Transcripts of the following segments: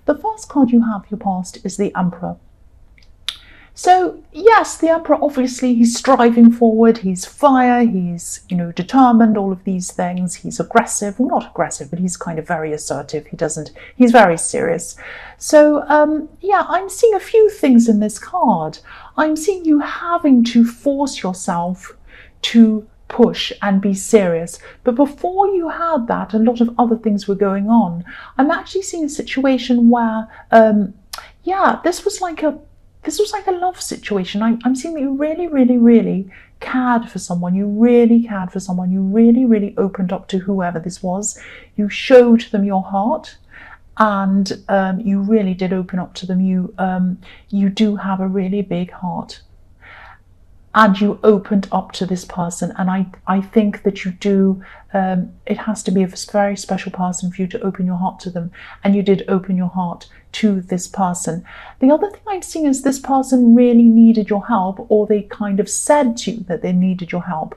The first card you have, your past, is the Emperor. So yes, the Emperor, obviously, he's striving forward, he's fire, he's, determined, all of these things. He's aggressive, well, not aggressive, but he's kind of very assertive. He's very serious. So yeah, I'm seeing a few things in this card. I'm seeing you having to force yourself to push and be serious. But before you had that, a lot of other things were going on. I'm actually seeing a situation where, yeah, this was like a love situation. I'm seeing that you really, really, really cared for someone. You really cared for someone. You really, really opened up to whoever this was. You showed them your heart, and you really did open up to them. You do have a really big heart, and you opened up to this person. And I think that you do, it has to be a very special person for you to open your heart to them. And you did open your heart to this person. The other thing I'm seeing is this person really needed your help, or they kind of said to you that they needed your help.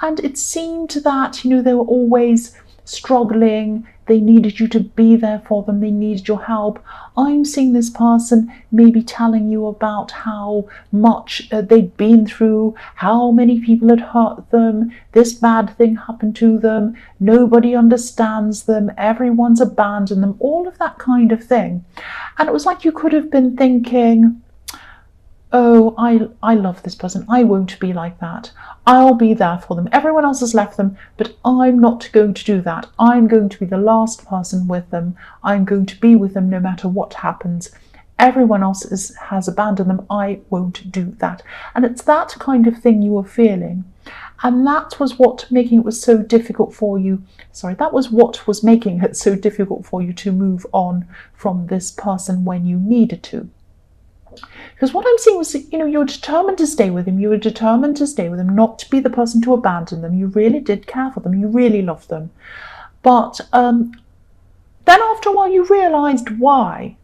And it seemed that, they were always struggling. They needed you to be there for them. They needed your help. I'm seeing this person maybe telling you about how much they'd been through, how many people had hurt them, this bad thing happened to them, nobody understands them, everyone's abandoned them, all of that kind of thing. And it was like you could have been thinking, oh, I love this person. I won't be like that. I'll be there for them. Everyone else has left them, but I'm not going to do that. I'm going to be the last person with them. I'm going to be with them no matter what happens. Everyone else has abandoned them. I won't do that. And it's that kind of thing you were feeling. And that was what making it was so difficult for you. That was what was making it so difficult for you to move on from this person when you needed to. Because what I'm seeing was, you're determined to stay with him. You were determined to stay with him, not to be the person to abandon them. You really did care for them. You really loved them. But then after a while, you realised why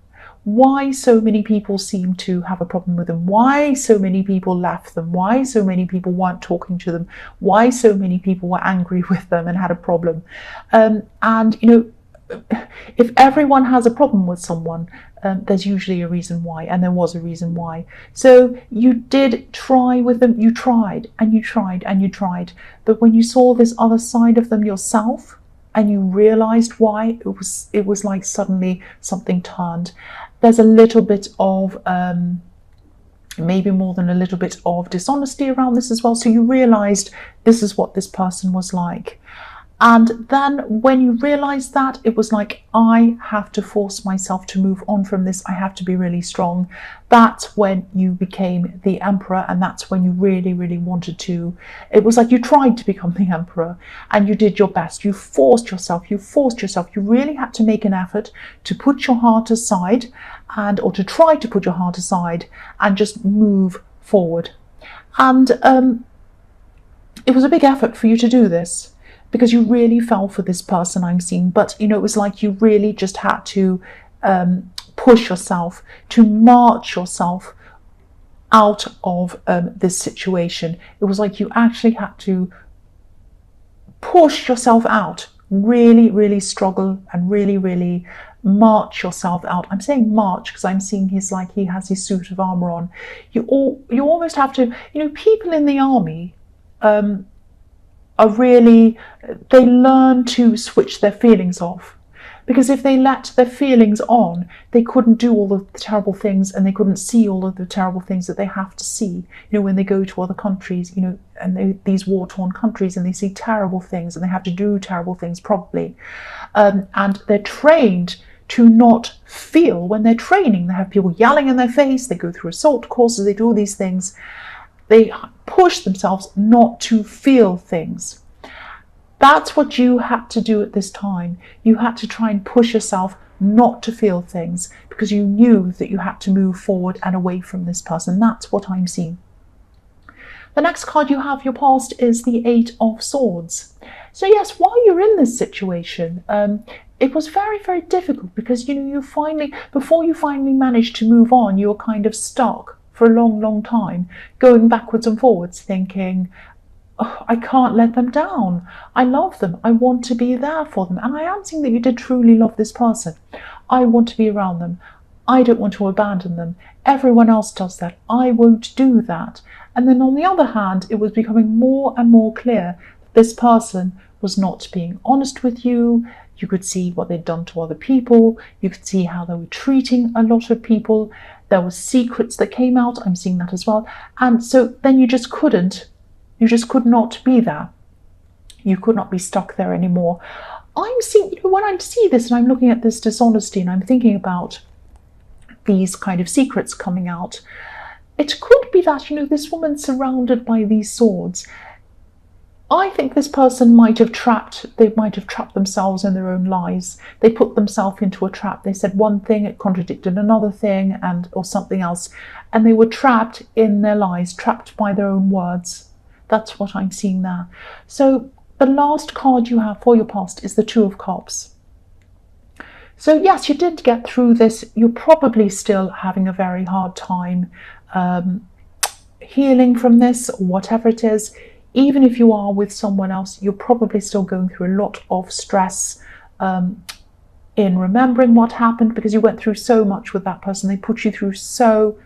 so many people seemed to have a problem with them, why so many people left them, why so many people weren't talking to them, why so many people were angry with them and had a problem. And if everyone has a problem with someone, there's usually a reason why, and there was a reason why. So you did try with them, you tried and you tried and you tried, but when you saw this other side of them yourself and you realized why, it was like suddenly something turned. There's a little bit of maybe more than a little bit of dishonesty around this as well. So you realized this is what this person was like. And then when you realized that, it was like, I have to force myself to move on from this. I have to be really strong. That's when you became the Emperor, and that's when you really, really wanted to. It was like you tried to become the Emperor and you did your best. You forced yourself. You really had to make an effort to put your heart aside or to try to put your heart aside and just move forward. And it was a big effort for you to do this, because you really fell for this person I'm seeing. But, it was like you really just had to push yourself, to march yourself out of this situation. It was like you actually had to push yourself out, really, really struggle and really, really march yourself out. I'm saying march because I'm seeing he has his suit of armor on. You almost have to, people in the army, they learn to switch their feelings off, because if they let their feelings on, they couldn't do all the terrible things, and they couldn't see all of the terrible things that they have to see, when they go to other countries, and these war-torn countries, and they see terrible things, and they have to do terrible things probably, and they're trained to not feel. When they're training, they have people yelling in their face, they go through assault courses, they do all these things. They push themselves not to feel things. That's what you had to do at this time. You had to try and push yourself not to feel things, because you knew that you had to move forward and away from this person. That's what I'm seeing. The next card you have, your past, is the Eight of Swords. So yes, while you're in this situation, it was very, very difficult, because before you finally managed to move on, you were kind of stuck for a long, long time, going backwards and forwards, thinking, oh, I can't let them down. I love them. I want to be there for them. And I am seeing that you did truly love this person. I want to be around them. I don't want to abandon them. Everyone else does that. I won't do that. And then on the other hand, it was becoming more and more clear that this person was not being honest with you. You could see what they'd done to other people. You could see how they were treating a lot of people. There were secrets that came out. I'm seeing that as well. And so then you just could not be there. You could not be stuck there anymore. I'm seeing, when I see this and I'm looking at this dishonesty and I'm thinking about these kind of secrets coming out, it could be that, this woman's surrounded by these swords. I think this person might have trapped themselves in their own lies. They put themselves into a trap. They said one thing, it contradicted another thing, or something else. And they were trapped in their lies, trapped by their own words. That's what I'm seeing there. So the last card you have for your past is the Two of Cups. So yes, you did get through this. You're probably still having a very hard time healing from this, or whatever it is. Even if you are with someone else, you're probably still going through a lot of stress in remembering what happened, because you went through so much with that person. They put you through so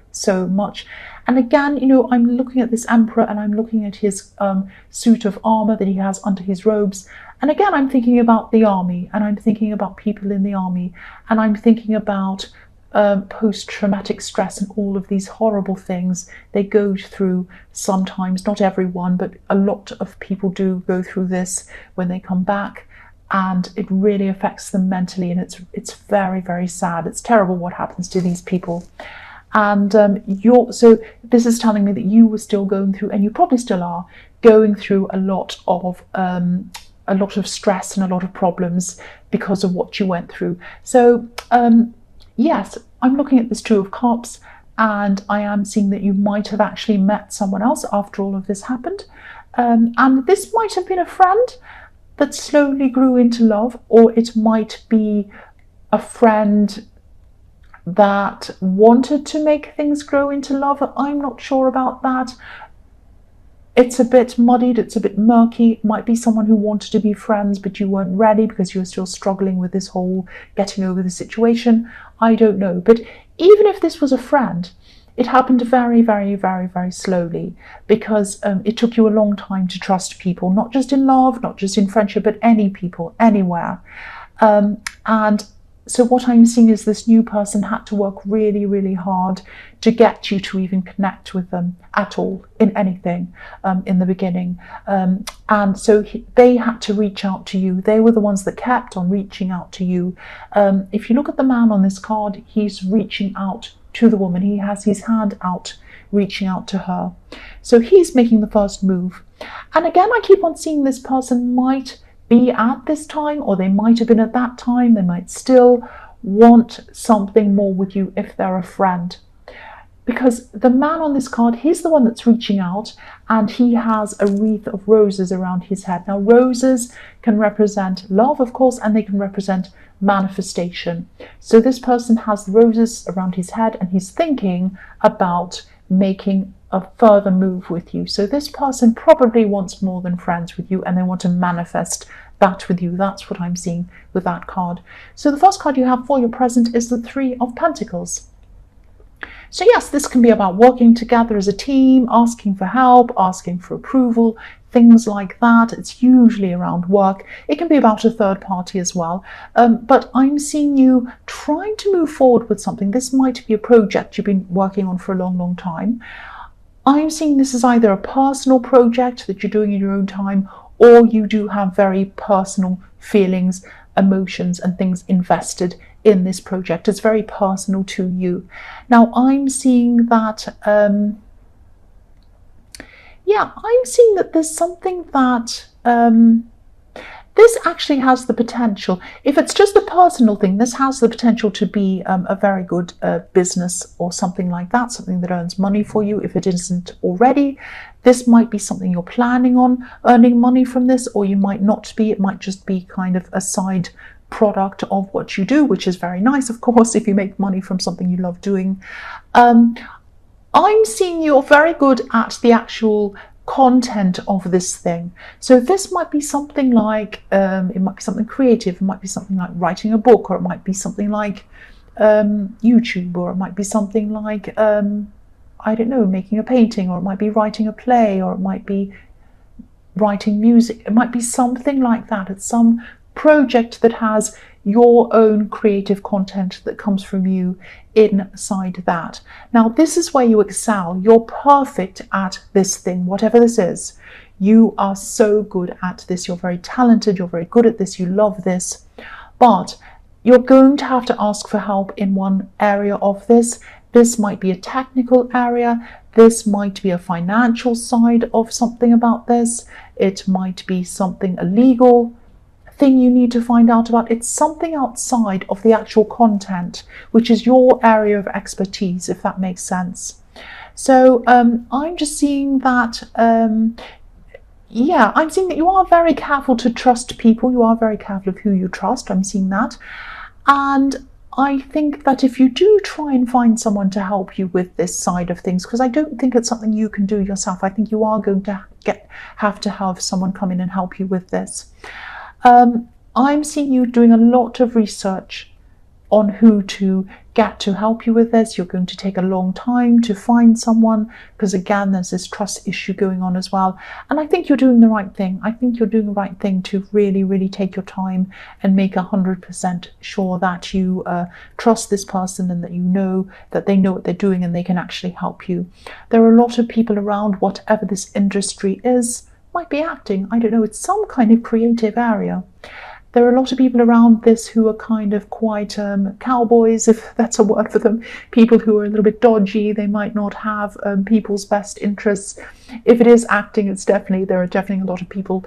much. And again, I'm looking at this Emperor and I'm looking at his suit of armor that he has under his robes. And again, I'm thinking about the army, and I'm thinking about people in the army, and I'm thinking about post-traumatic stress and all of these horrible things they go through sometimes. Not everyone, but a lot of people do go through this when they come back, and it really affects them mentally, and it's very, very sad. It's terrible what happens to these people. And so this is telling me that you were still going through, and you probably still are going through a lot of stress and a lot of problems because of what you went through. So yes, I'm looking at this Two of Cups, and I am seeing that you might have actually met someone else after all of this happened. And this might have been a friend that slowly grew into love, or it might be a friend that wanted to make things grow into love. I'm not sure about that. It's a bit muddied, it's a bit murky. It might be someone who wanted to be friends, but you weren't ready because you were still struggling with this whole getting over the situation. I don't know. But even if this was a friend, it happened very, very, very, very slowly, because it took you a long time to trust people, not just in love, not just in friendship, but any people, anywhere. And so what I'm seeing is this new person had to work really, really hard to get you to even connect with them at all in anything in the beginning. And so they had to reach out to you. They were the ones that kept on reaching out to you. If you look at the man on this card, he's reaching out to the woman. He has his hand out, reaching out to her. So he's making the first move. And again, I keep on seeing this person might be at this time, or they might have been at that time. They might still want something more with you if they're a friend, because the man on this card, he's the one that's reaching out, and he has a wreath of roses around his head. Now, roses can represent love, of course, and they can represent manifestation. So this person has roses around his head, and he's thinking about making a further move with you. So this person probably wants more than friends with you, and they want to manifest that with you. That's what I'm seeing with that card. So the first card you have for your present is the Three of Pentacles. So yes, this can be about working together as a team, asking for help, asking for approval, things like that. It's usually around work. It can be about a third party as well. But I'm seeing you trying to move forward with something. This might be a project you've been working on for a long, long time. I'm seeing this as either a personal project that you're doing in your own time, or you do have very personal feelings, emotions, and things invested in this project. It's very personal to you. Now, I'm seeing that, I'm seeing that there's something that, this actually has the potential, if it's just a personal thing, this has the potential to be a very good business or something like that, something that earns money for you. If it isn't already, this might be something you're planning on earning money from this, or you might not be. It might just be kind of a side product of what you do, which is very nice, of course, if you make money from something you love doing. I'm seeing you're very good at the actual content of this thing. So this might be something like, it might be something creative, it might be something like writing a book, or it might be something like YouTube, or it might be something like, I don't know, making a painting, or it might be writing a play, or it might be writing music. It might be something like that. It's some project that has your own creative content that comes from you inside that. Now, this is where you excel. You're perfect at this thing, whatever this is. You are so good at this. You're very talented. You're very good at this. You love this. But you're going to have to ask for help in one area of this. This might be a technical area. This might be a financial side of something about this. It might be something, a legal thing you need to find out about. It's something outside of the actual content, which is your area of expertise, if that makes sense. So I'm just seeing that, yeah, I'm seeing that you are very careful to trust people. You are very careful of who you trust. I'm seeing that. And I think that if you do try and find someone to help you with this side of things, because I don't think it's something you can do yourself, I think you are going to have to have someone come in and help you with this. I'm seeing you doing a lot of research on who to get to help you with this. You're going to take a long time to find someone, because again, there's this trust issue going on as well. And I think you're doing the right thing. I think you're doing the right thing to really, really take your time and make 100% sure that you trust this person, and that you know that they know what they're doing and they can actually help you. There are a lot of people around, whatever this industry is. Might be acting, I don't know, it's some kind of creative area. There are a lot of people around this who are kind of quite cowboys, if that's a word for them, people who are a little bit dodgy. They might not have people's best interests. If it is acting, there are definitely a lot of people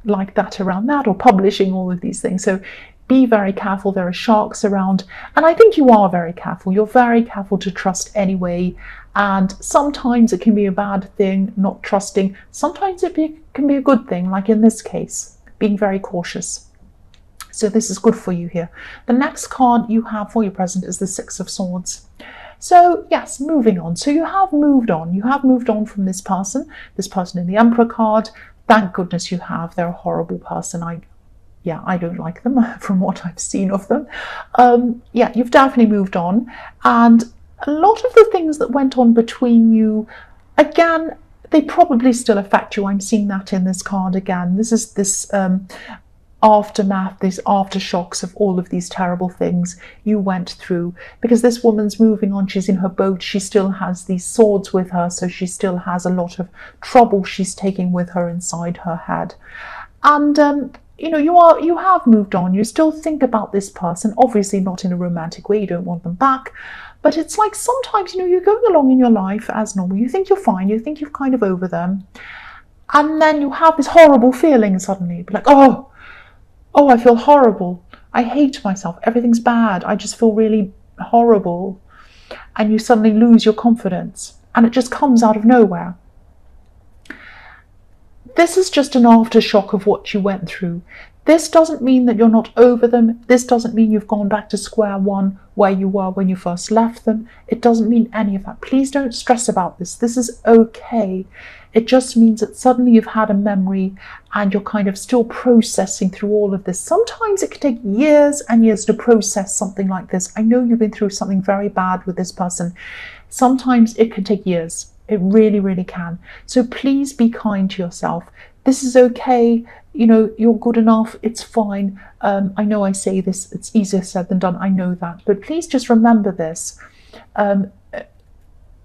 like that around that, or publishing, all of these things. So be very careful. There are sharks around, and I think you are very careful. You're very careful to trust anyway. And sometimes it can be a bad thing, not trusting. Sometimes it can be a good thing, like in this case, being very cautious. So this is good for you here. The next card you have for your present is the Six of Swords. So yes, moving on. So you have moved on. You have moved on from this person in the Emperor card. Thank goodness you have. They're a horrible person. I don't like them from what I've seen of them. Yeah, you've definitely moved on. And a lot of the things that went on between you, again, they probably still affect you. I'm seeing that in this card again. This is this aftermath, these aftershocks of all of these terrible things you went through. Because this woman's moving on, she's in her boat, she still has these swords with her, so she still has a lot of trouble she's taking with her inside her head. And you have moved on. You still think about this person, obviously not in a romantic way, you don't want them back. But it's like sometimes, you're going along in your life as normal. You think you're fine. You think you're kind of over them. And then you have this horrible feeling suddenly. Like, oh, I feel horrible. I hate myself. Everything's bad. I just feel really horrible. And you suddenly lose your confidence. And it just comes out of nowhere. This is just an aftershock of what you went through. This doesn't mean that you're not over them. This doesn't mean you've gone back to square one where you were when you first left them. It doesn't mean any of that. Please don't stress about this. This is okay. It just means that suddenly you've had a memory and you're kind of still processing through all of this. Sometimes it can take years and years to process something like this. I know you've been through something very bad with this person. Sometimes it can take years. It really, really can. So please be kind to yourself. This is okay. You're good enough. It's fine. I know I say this, it's easier said than done. I know that. But please just remember this.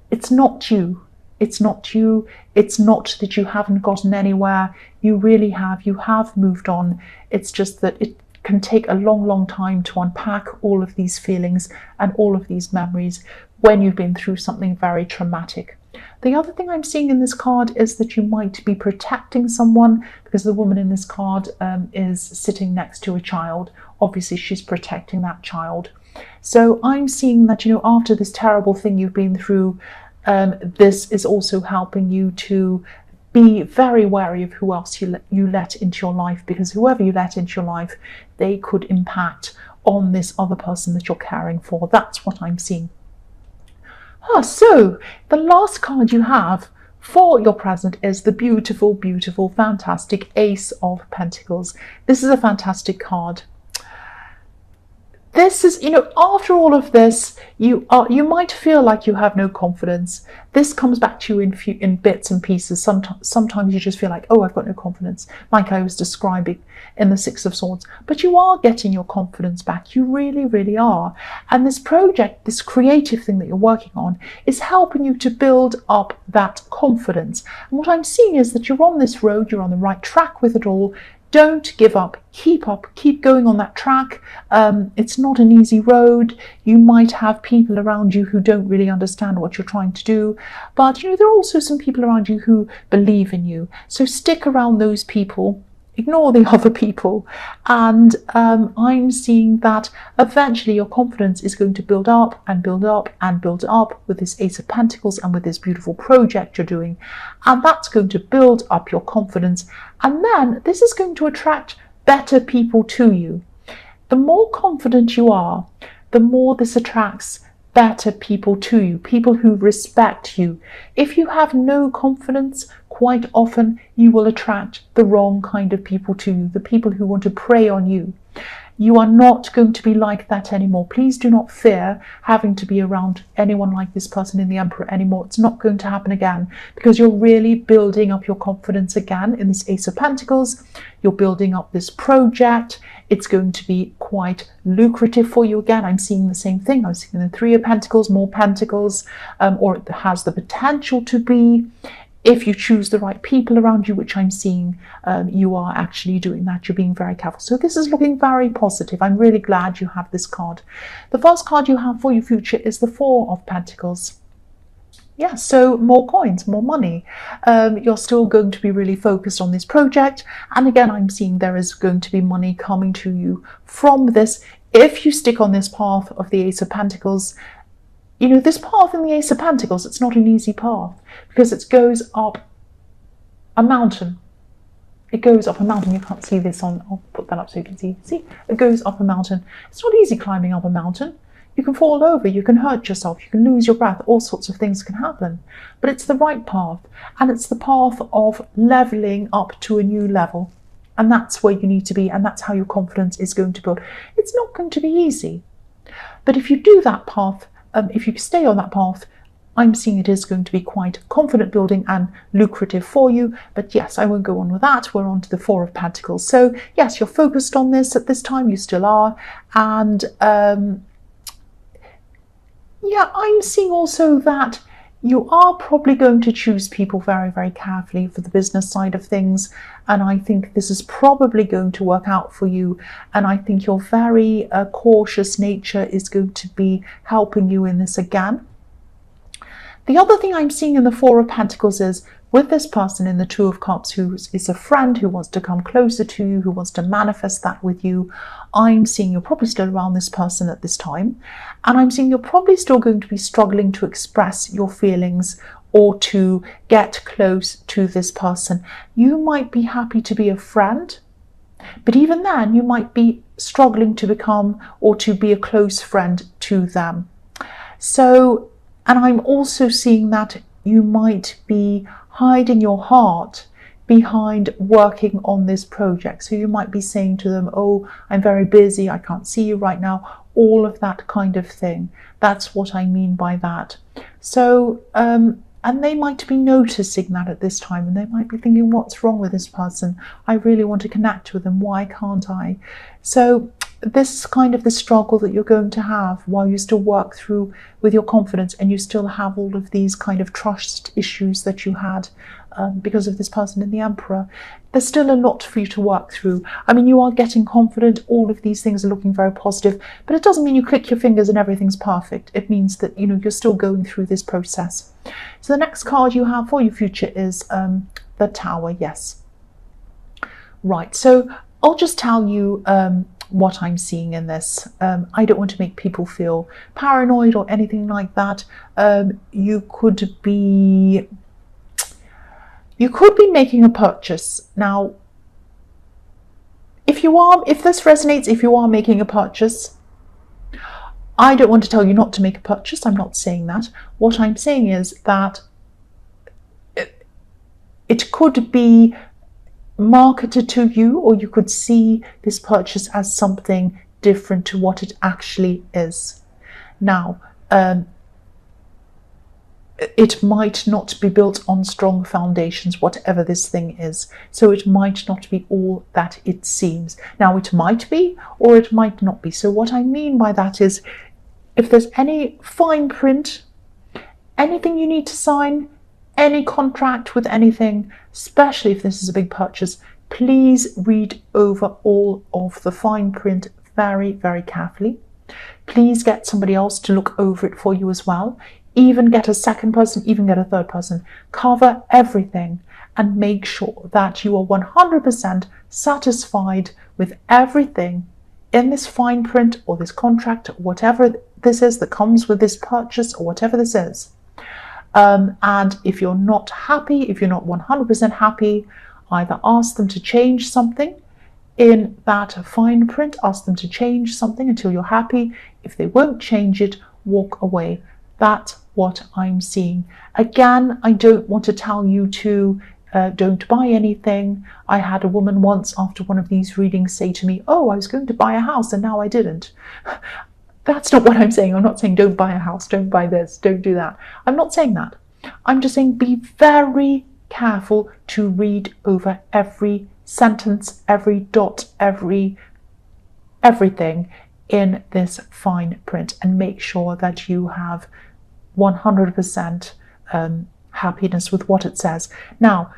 It's not you. It's not you. It's not that you haven't gotten anywhere. You really have. You have moved on. It's just that it can take a long, long time to unpack all of these feelings and all of these memories when you've been through something very traumatic. The other thing I'm seeing in this card is that you might be protecting someone, because the woman in this card is sitting next to a child. Obviously, she's protecting that child. So I'm seeing that, after this terrible thing you've been through, this is also helping you to be very wary of who else you let into your life, because whoever you let into your life, they could impact on this other person that you're caring for. That's what I'm seeing. So the last card you have for your present is the beautiful, beautiful, fantastic Ace of Pentacles. This is a fantastic card. This is, after all of this, you might feel like you have no confidence. This comes back to you in bits and pieces. Sometimes you just feel like, oh, I've got no confidence, like I was describing in the Six of Swords. But you are getting your confidence back. You really, really are. And this project, this creative thing that you're working on, is helping you to build up that confidence. And what I'm seeing is that you're on this road, you're on the right track with it all. Don't give up, keep going on that track. It's not an easy road. You might have people around you who don't really understand what you're trying to do, but there are also some people around you who believe in you. So stick around those people, ignore the other people, and I'm seeing that eventually your confidence is going to build up and build up and build up with this Ace of Pentacles and with this beautiful project you're doing, and that's going to build up your confidence, and then this is going to attract better people to you. The more confident you are, the more this attracts better people to you, people who respect you. If you have no confidence, quite often you will attract the wrong kind of people to you, the people who want to prey on you. You are not going to be like that anymore. Please do not fear having to be around anyone like this person in the Emperor anymore. It's not going to happen again, because you're really building up your confidence again in this Ace of Pentacles. You're building up this project. It's going to be quite lucrative for you again. I'm seeing the same thing. I'm seeing the Three of Pentacles, more Pentacles, or it has the potential to be. If you choose the right people around you, which I'm seeing, you are actually doing that. You're being very careful. So this is looking very positive. I'm really glad you have this card. The first card you have for your future is the Four of Pentacles. Yeah, so more coins, more money. You're still going to be really focused on this project. And again, I'm seeing there is going to be money coming to you from this. If you stick on this path of the Ace of Pentacles, this path in the Ace of Pentacles, it's not an easy path, because it goes up a mountain. It goes up a mountain. You can't see this on, I'll put that up so you can see. See, it goes up a mountain. It's not easy climbing up a mountain. You can fall over, you can hurt yourself, you can lose your breath, all sorts of things can happen. But it's the right path, and it's the path of leveling up to a new level. And that's where you need to be, and that's how your confidence is going to build. It's not going to be easy. But if you do that path, if you stay on that path, I'm seeing it is going to be quite confident building and lucrative for you. But yes, I won't go on with that. We're on to the Four of Pentacles. So yes, you're focused on this at this time. You still are. And yeah, I'm seeing also that you are probably going to choose people very, very carefully for the business side of things. And I think this is probably going to work out for you. And I think your very cautious nature is going to be helping you in this again. The other thing I'm seeing in the Four of Pentacles is with this person in the Two of Cups who is a friend, who wants to come closer to you, who wants to manifest that with you. I'm seeing you're probably still around this person at this time. And I'm seeing you're probably still going to be struggling to express your feelings or to get close to this person. You might be happy to be a friend, but even then you might be struggling to become or to be a close friend to them. So, and I'm also seeing that you might be hiding your heart behind working on this project. So you might be saying to them, oh, I'm very busy, I can't see you right now, all of that kind of thing. That's what I mean by that. So, and they might be noticing that at this time, and they might be thinking, what's wrong with this person? I really want to connect with them. Why can't I? So this is kind of the struggle that you're going to have while you still work through with your confidence, and you still have all of these kind of trust issues that you had because of this person in the Emperor. There's still a lot for you to work through. I mean, you are getting confident. All of these things are looking very positive, but it doesn't mean you click your fingers and everything's perfect. It means that, you're still going through this process. So the next card you have for your future is the Tower. Yes. Right. So I'll just tell you what I'm seeing in this. I don't want to make people feel paranoid or anything like that. You could be making a purchase. Now, if this resonates, if you are making a purchase, I don't want to tell you not to make a purchase. I'm not saying that. What I'm saying is that it could be marketed to you, or you could see this purchase as something different to what it actually is. Now, it might not be built on strong foundations, whatever this thing is. So it might not be all that it seems. Now, it might be, or it might not be. So what I mean by that is, if there's any fine print, anything you need to sign, any contract with anything, especially if this is a big purchase, please read over all of the fine print very, very carefully. Please get somebody else to look over it for you as well. Even get a second person, even get a third person. Cover everything and make sure that you are 100% satisfied with everything in this fine print or this contract, or whatever this is that comes with this purchase, or whatever this is. And if you're not happy, if you're not 100% happy, either ask them to change something in that fine print, ask them to change something until you're happy. If they won't change it, walk away. That's what I'm seeing. Again, I don't want to tell you to don't buy anything. I had a woman once after one of these readings say to me, oh, I was going to buy a house and now I didn't. That's not what I'm saying. I'm not saying don't buy a house, don't buy this, don't do that. I'm not saying that. I'm just saying be very careful to read over every sentence, every dot, everything in this fine print, and make sure that you have 100% happiness with what it says. Now,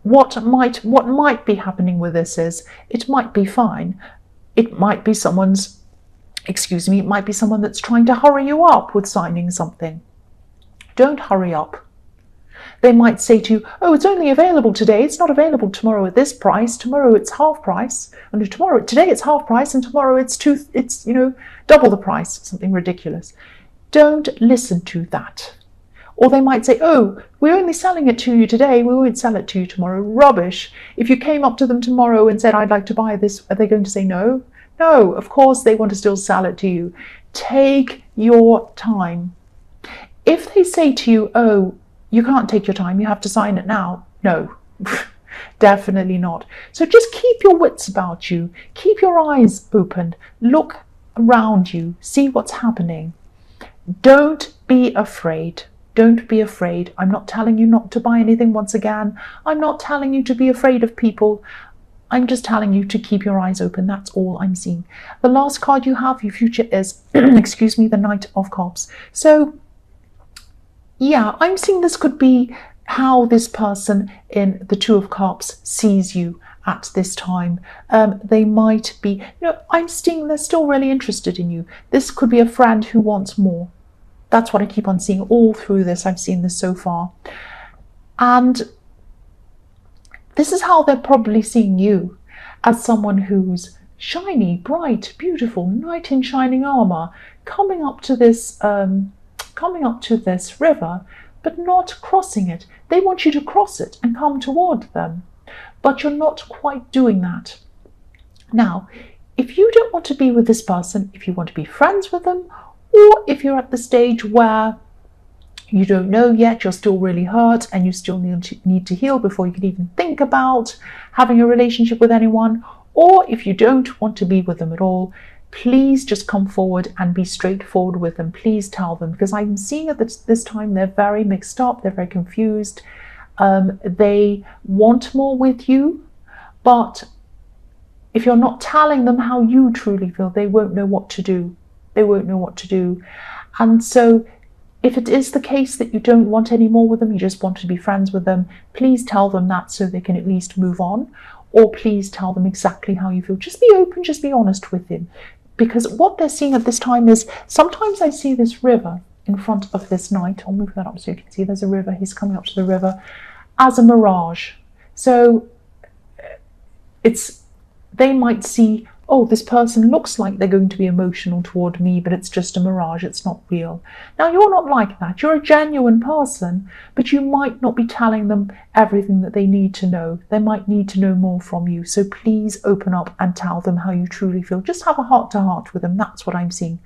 what might be happening with this is, it might be fine. It might be it might be someone that's trying to hurry you up with signing something. Don't hurry up. They might say to you, oh, it's only available today. It's not available tomorrow at this price. Tomorrow it's half price. And today it's half price, and tomorrow it's double the price, something ridiculous. Don't listen to that. Or they might say, oh, we're only selling it to you today. We won't sell it to you tomorrow. Rubbish. If you came up to them tomorrow and said, I'd like to buy this, are they going to say no? No, of course they want to still sell it to you. Take your time. If they say to you, oh, you can't take your time, you have to sign it now. No, definitely not. So just keep your wits about you. Keep your eyes open. Look around you. See what's happening. Don't be afraid. Don't be afraid. I'm not telling you not to buy anything once again. I'm not telling you to be afraid of people. I'm just telling you to keep your eyes open. That's all I'm seeing. The last card you have, your future, is, the Knight of Cups. So, yeah, I'm seeing this could be how this person in the Two of Cups sees you at this time. They might be, I'm seeing they're still really interested in you. This could be a friend who wants more. That's what I keep on seeing all through this. I've seen this so far. And this is how they're probably seeing you, as someone who's shiny, bright, beautiful, knight in shining armor, coming up to this river, but not crossing it. They want you to cross it and come toward them, but you're not quite doing that. Now, if you don't want to be with this person, if you want to be friends with them, or if you're at the stage where you don't know yet, you're still really hurt and you still need to heal before you can even think about having a relationship with anyone, or if you don't want to be with them at all, please just come forward and be straightforward with them. Please tell them, because I'm seeing at this time they're very mixed up, they're very confused. They want more with you, but if you're not telling them how you truly feel, they won't know what to do. They won't know what to do. And so if it is the case that you don't want any more with them, you just want to be friends with them, please tell them that so they can at least move on. Or please tell them exactly how you feel. Just be open, just be honest with them. Because what they're seeing at this time is, sometimes I see this river in front of this knight. I'll move that up so you can see there's a river. He's coming up to the river as a mirage. So they might see, oh, this person looks like they're going to be emotional toward me, but it's just a mirage, it's not real. Now, you're not like that. You're a genuine person, but you might not be telling them everything that they need to know. They might need to know more from you. So please open up and tell them how you truly feel. Just have a heart-to-heart with them. That's what I'm seeing.